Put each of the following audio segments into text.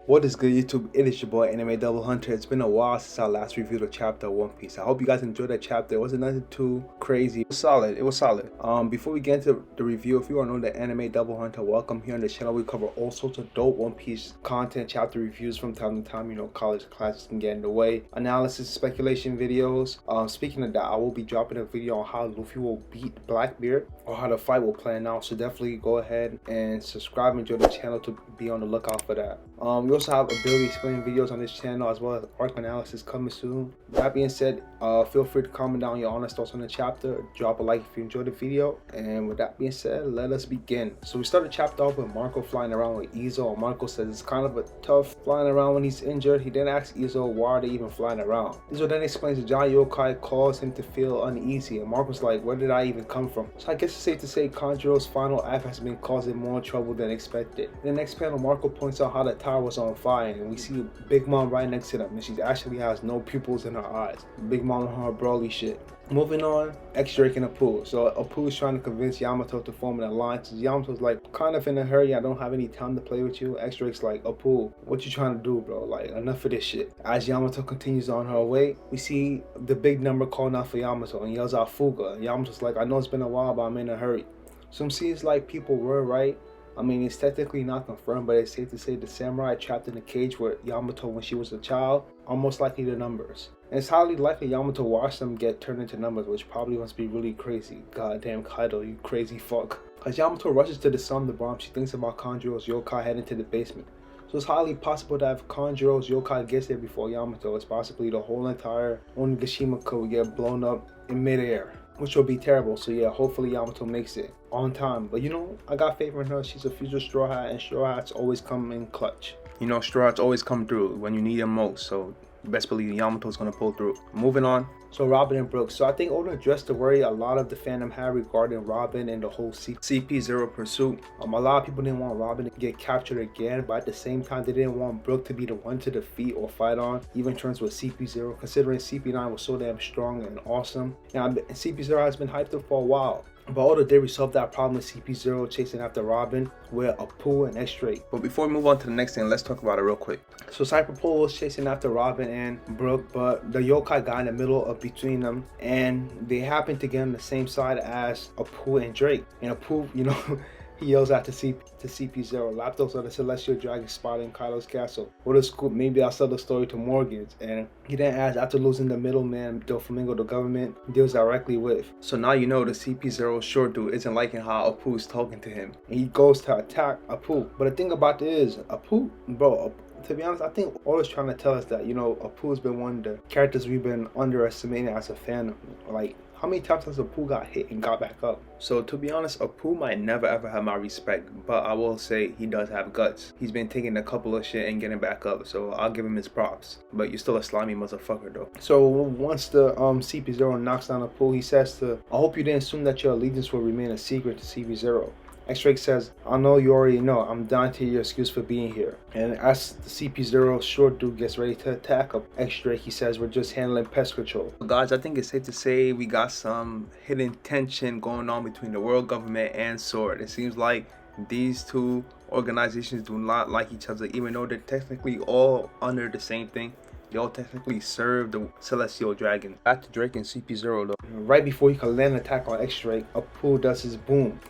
What is good, YouTube? It is your boy Anime Double Hunter. It's been a while since I last reviewed a chapter of One Piece. I hope you guys enjoyed that chapter. It wasn't nothing too crazy. It was solid. It was solid. Before we get into the review, if you are new to Anime Double Hunter, welcome. Here on the channel we cover all sorts of dope One Piece content, chapter reviews from time to time. You know, college classes can get in the way. Analysis, speculation videos. Speaking of that, I will be dropping a video on how Luffy will beat Blackbeard or how the fight will plan out. So definitely go ahead and subscribe and join the channel to be on the lookout for that. We also have ability explaining videos on this channel as well as arc analysis coming soon. That being said, feel free to comment down your honest thoughts on the chapter. Drop a like if you enjoyed the video. And with that being said, let us begin. So we start the chapter off with Marco flying around with Izo. Marco says it's kind of a tough flying around when he's injured. He then asks Izo why are they even flying around. Izo then explains the giant yokai caused him to feel uneasy, and Marco's like, where did I even come from? So I guess it's safe to say Kanjuro's final act has been causing more trouble than expected. In the next panel, Marco points out how the tower was on fire, and we see Big Mom right next to them, and she actually has no pupils in her eyes. Big Mom on her Broly shit. Moving on, X-Drake and Apu. So Apu is trying to convince Yamato to form an alliance. Yamato's like, kind of in a hurry, I don't have any time to play with you. X-Drake's like, Apu, what you trying to do, bro? Like, enough of this shit. As Yamato continues on her way, we see the big number calling out for Yamato and yells out Fuga. And Yamato's like, I know it's been a while, but I'm in a hurry. So it seems like people were right. I mean, it's technically not confirmed, but it's safe to say the samurai trapped in the cage with Yamato when she was a child are most likely the numbers. And it's highly likely Yamato watched them get turned into numbers, which probably must be really crazy. Goddamn Kaido, you crazy fuck. As Yamato rushes to disarm the bomb, she thinks about Kanjuro's yokai heading to the basement. So it's highly possible that if Kanjuro's yokai gets there before Yamato, it's possibly the whole entire Onigashima could get blown up in midair, which will be terrible. So yeah, hopefully Yamato makes it on time. But you know, I got faith in her. She's a future Straw Hat, and Straw Hats always come in clutch. You know, Straw Hats always come through when you need them most. So best believe Yamato's gonna pull through. Moving on. So Robin and Brooks. So I think Oda addressed the worry a lot of the fandom had regarding Robin and the whole CP0 pursuit. A lot of people didn't want Robin to get captured again, but at the same time they didn't want Brooke to be the one to defeat or fight on, even in terms with CP0, considering CP9 was so damn strong and awesome. And CP0 has been hyped up for a while. But Oda did resolve that problem with CP0 chasing after Robin with Apu and X-Drake. But before we move on to the next thing, let's talk about it real quick. So Cyberpole was chasing after Robin and Brooke, but the yokai got in the middle of between them, and they happened to get on the same side as Apu and Drake. And Apu, you know, he yells out to CP0, Lapdos are the celestial dragon spotted in Kaido's castle. What a scoop, maybe I'll sell the story to Morgans. And he then adds, after losing the middleman, Doflamingo, the government deals directly with. So now you know the CP0 short dude isn't liking how Apu's talking to him, and he goes to attack Apu. But the thing about it is, Apu, bro, to be honest, I think Oda's trying to tell us that, you know, Apu's been one of the characters we've been underestimating as a fan. Like, how many times has Apu got hit and got back up? So to be honest, Apu might never ever have my respect, but I will say he does have guts. He's been taking a couple of shit and getting back up, so I'll give him his props. But you're still a slimy motherfucker though. So once the CP0 knocks down Apu, he says to, I hope you didn't assume that your allegiance will remain a secret to CP0. X-Drake says, I know you already know, I'm dying to hear your excuse for being here. And as the CP0 short dude gets ready to attack X-Drake, he says, we're just handling pest control. Guys, I think it's safe to say we got some hidden tension going on between the world government and SWORD. It seems like these two organizations do not like each other, even though they're technically all under the same thing. They all technically serve the Celestial Dragon. Back to Drake and CP0 though. Right before he can land an attack on X-Drake, Apu does his boom.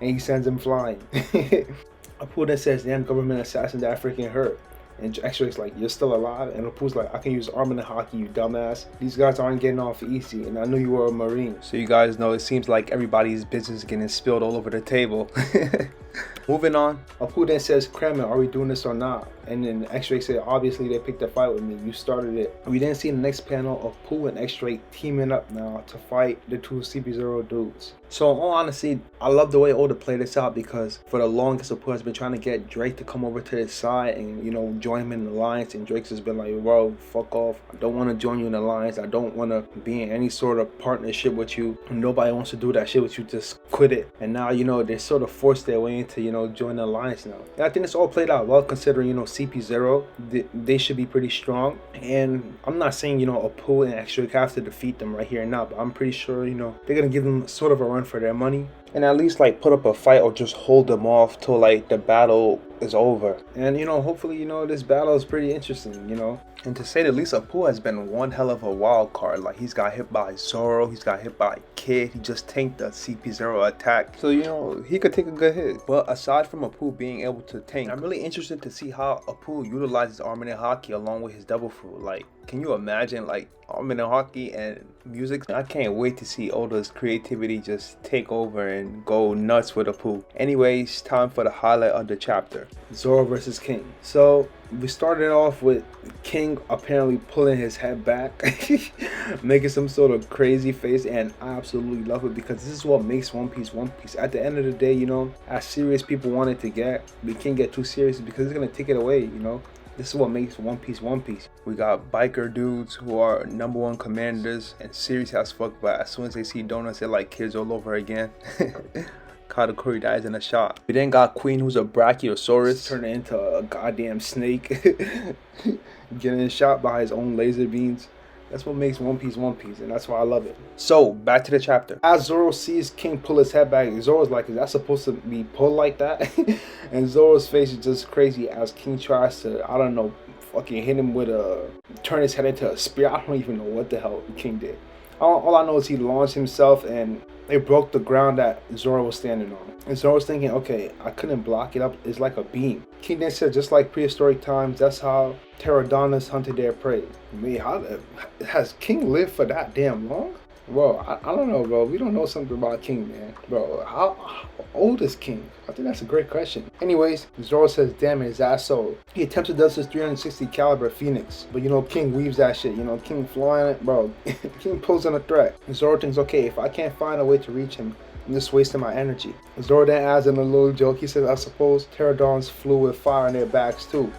And he sends him flying. Apu then says, damn government assassin that freaking hurt. And X-Drake's like, you're still alive? And Apu's like, I can use arm in the hockey, you dumbass. These guys aren't getting off easy, and I knew you were a Marine. So you guys know, it seems like everybody's business is getting spilled all over the table. Moving on, Apu then says, Kramen, are we doing this or not? And then X-Drake said, obviously they picked a fight with me, you started it. We then see in the next panel of Apu and X-Drake teaming up now to fight the two CP0 dudes. So in all honesty, I love the way Oda played this out, because for the longest Apu has been trying to get Drake to come over to his side and, you know, join him in the alliance, and Drake's just been like, bro, fuck off. I don't want to join you in the alliance. I don't want to be in any sort of partnership with you. Nobody wants to do that shit with you. Just quit it. And now, you know, they sort of forced their way into, you know, join the alliance now. And I think it's all played out well, considering, you know, CP0, they should be pretty strong. And I'm not saying, you know, Apu and X-Drake have to defeat them right here and now, but I'm pretty sure, you know, they're going to give them sort of a run for their money. and at least like put up a fight or just hold them off till like the battle is over. And hopefully this battle is pretty interesting, and to say the least, Apu has been one hell of a wild card. Like, he's got hit by Zoro, he's got hit by Kid, he just tanked the CP0 attack, so he could take a good hit. But aside from Apu being able to tank, I'm really interested to see how Apu utilizes Armin and Haki along with his double fruit. Like, can you imagine like Armin and Haki and music? I can't wait to see Oda's creativity just take over and go nuts with Apu. Anyways, time for the highlight of the chapter: Zoro versus King. So we started off with King apparently pulling his head back, making some sort of crazy face, and I absolutely love it because this is what makes One Piece One Piece. At the end of the day, as serious people want it to get, we can't get too serious because it's gonna take it away. This is what makes One Piece One Piece. We got biker dudes who are #1 commanders and serious as fuck, but as soon as they see donuts, they're like kids all over again. Katakuri dies in a shot. We then got Queen, who's a Brachiosaurus, turning into a goddamn snake, getting shot by his own laser beams. That's what makes One Piece One Piece, and that's why I love it. So, back to the chapter. As Zoro sees King pull his head back, Zoro's like, is that supposed to be pulled like that? And Zoro's face is just crazy as King tries to, I don't know, fucking hit him with turn his head into a spear. I don't even know what the hell King did. All I know is he launched himself and it broke the ground that Zoro was standing on. And Zoro's thinking, okay, I couldn't block it up. It's like a beam. King then said, just like prehistoric times, that's how pterodontists hunted their prey. Man, has King lived for that damn long? Bro, I don't know, bro. We don't know something about King, man. Bro, how old is King? I think that's a great question. Anyways, Zoro says, damn it, his ass sold. He attempted does his 360 caliber Phoenix. But King weaves that shit. King flying it, bro. King pulls in a threat. Zoro thinks, okay, if I can't find a way to reach him, I'm just wasting my energy. Zoro then adds in a little joke. He says, I suppose pterodons flew with fire in their backs too.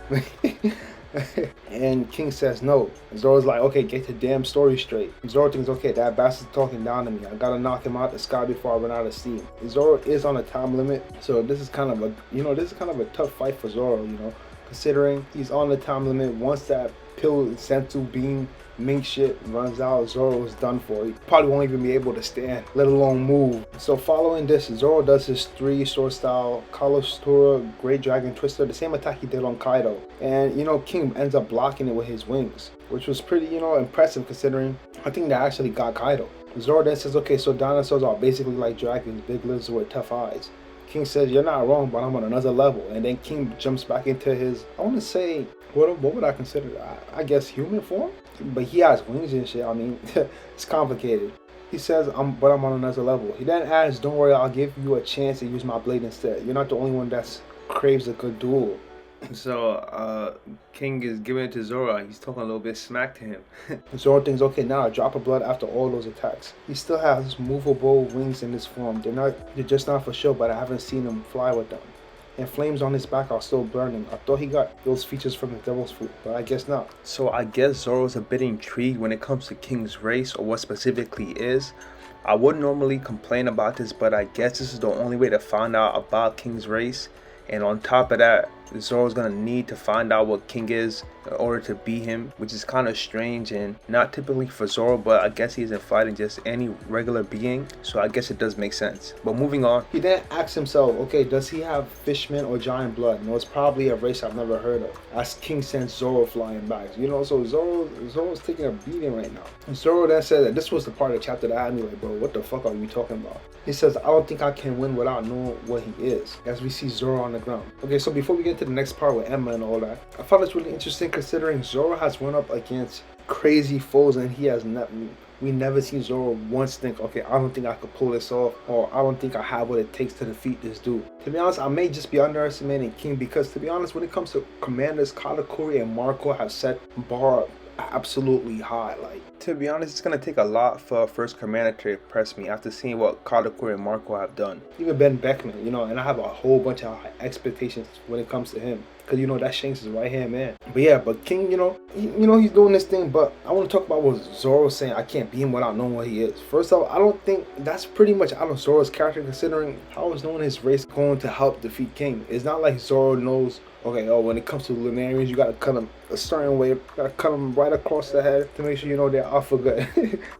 And King says no. Zoro's like, okay, get the damn story straight. Zoro thinks, okay, that bastard's talking down to me. I gotta knock him out the sky before I run out of steam. Zoro is on a time limit, so this is kind of a tough fight for Zoro, considering he's on the time limit. Once that pill sensu beam mink shit runs out, Zoro is done for. He probably won't even be able to stand, let alone move. So following this, Zoro does his 3 sword style Kalustura Great Dragon Twister, the same attack he did on Kaido. And King ends up blocking it with his wings, which was pretty impressive considering I think that actually got Kaido. Zoro then says, okay, so dinosaurs are basically like dragons, big lizards with tough eyes. King says, you're not wrong, but I'm on another level. And then King jumps back into his, I want to say, what would I consider? I guess human form? But he has wings and shit. I mean, it's complicated. He says, but I'm on another level. He then adds, don't worry, I'll give you a chance to use my blade instead. You're not the only one that craves a good duel. So, King is giving it to Zoro. He's talking a little bit smack to him. Zoro thinks, okay, now a drop of blood after all those attacks. He still has movable wings in this form. They're just not for show, but I haven't seen him fly with them. And flames on his back are still burning. I thought he got those features from the Devil's Fruit, but I guess not. So I guess Zoro's a bit intrigued when it comes to King's race, or what specifically is. I wouldn't normally complain about this, but I guess this is the only way to find out about King's race. And on top of that, Zoro's gonna need to find out what King is in order to beat him, which is kind of strange and not typically for Zoro, but I guess he isn't fighting just any regular being, so I guess it does make sense. But moving on, he then asks himself, okay, does he have fishman or giant blood? No, it's probably a race I've never heard of. As King sends Zoro flying back, so Zoro's taking a beating right now. And Zoro then said that this was the part of the chapter that had me like, bro, what the fuck are you talking about? He says, I don't think I can win without knowing what he is, as we see Zoro on the ground. Okay, so before we get to the next part with Emma and all that, I found this really interesting considering Zoro has run up against crazy foes and we never seen Zoro once think, okay, I don't think I could pull this off, or I don't think I have what it takes to defeat this dude. To be honest, I may just be underestimating King because, to be honest, when it comes to commanders, Katakuri and Marco have set bar absolutely high. Like, to be honest, it's gonna take a lot for a first commander to impress me after seeing what Katakuri and Marco have done. Even Ben Beckman, and I have a whole bunch of expectations when it comes to him. Cause that Shanks' right hand man. But yeah, King, he's doing this thing. But I want to talk about what Zoro's saying. I can't beat him without knowing what he is. First off, I don't think that's pretty much out of Zoro's character, considering how is knowing his race going to help defeat King. It's not like Zoro knows, okay, when it comes to Lunarians, you gotta cut them a certain way. You gotta cut them right across the head to make sure they're off for good.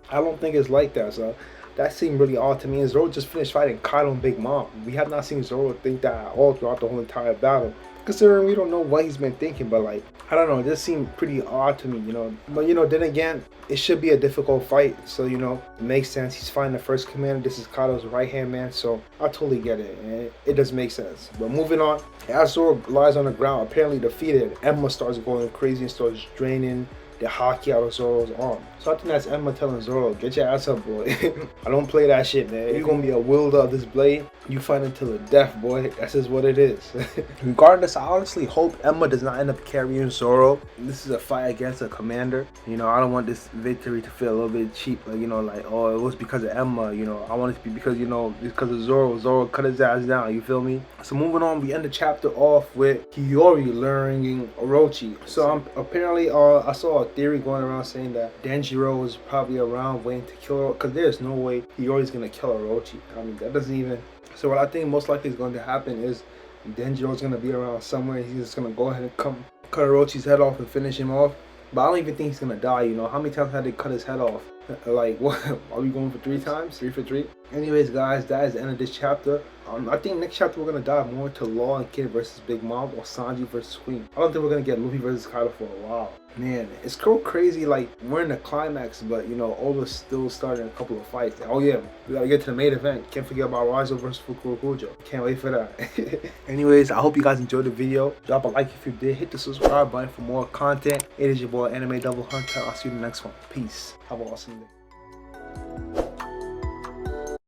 I don't think it's like that, so that seemed really odd to me. And Zoro just finished fighting Kaido and Big Mom. We have not seen Zoro think that at all throughout the whole entire battle. Considering we don't know what he's been thinking, but like, I don't know, it just seemed pretty odd to me, you know. But you know, then again, it should be a difficult fight, so you know, it makes sense. He's fighting the first commander. This is Kaido's right hand man, so I totally get it, and it does make sense. But moving on, as Zoro lies on the ground, apparently defeated, Emma starts going crazy and starts draining the hockey out of Zoro's arm. So I think that's Emma telling Zoro, get your ass up, boy. I don't play that shit, man. You're gonna be a wielder of this blade. You fight until the death, boy. That's just what it is. Regardless, I honestly hope Emma does not end up carrying Zoro. This is a fight against a commander. You know, I don't want this victory to feel a little bit cheap. Like, you know, like, oh, it was because of Emma. You know, I want it to be because, you know, because of Zoro. Zoro cut his ass down. You feel me? So moving on, we end the chapter off with Hiyori luring Orochi. So apparently, I saw a theory going around saying that Denjiro is probably around waiting to kill her, because there's no way Hiyori's gonna kill Orochi. I mean, that doesn't even. So what I think most likely is going to happen is Denjiro's gonna be around somewhere. He's just gonna go ahead and cut Orochi's head off and finish him off. But I don't even think he's gonna die. You know, how many times had they cut his head off? Like, what? Are we going for 3 times? 3 for 3? Anyways, guys, that is the end of this chapter. I think next chapter we're gonna dive more into Law and Kid versus Big Mom, or Sanji versus Queen. I don't think we're gonna get Luffy versus Kaido for a while. Man, it's so crazy. Like, we're in the climax, but you know, Oda's still starting a couple of fights. Oh yeah, we gotta get to the main event. Can't forget about Raizo versus Fukurokujo. Can't wait for that. Anyways, I hope you guys enjoyed the video. Drop a like if you did. Hit the subscribe button for more content. It is your boy Anime Double Hunter. I'll see you in the next one. Peace. Have an awesome day.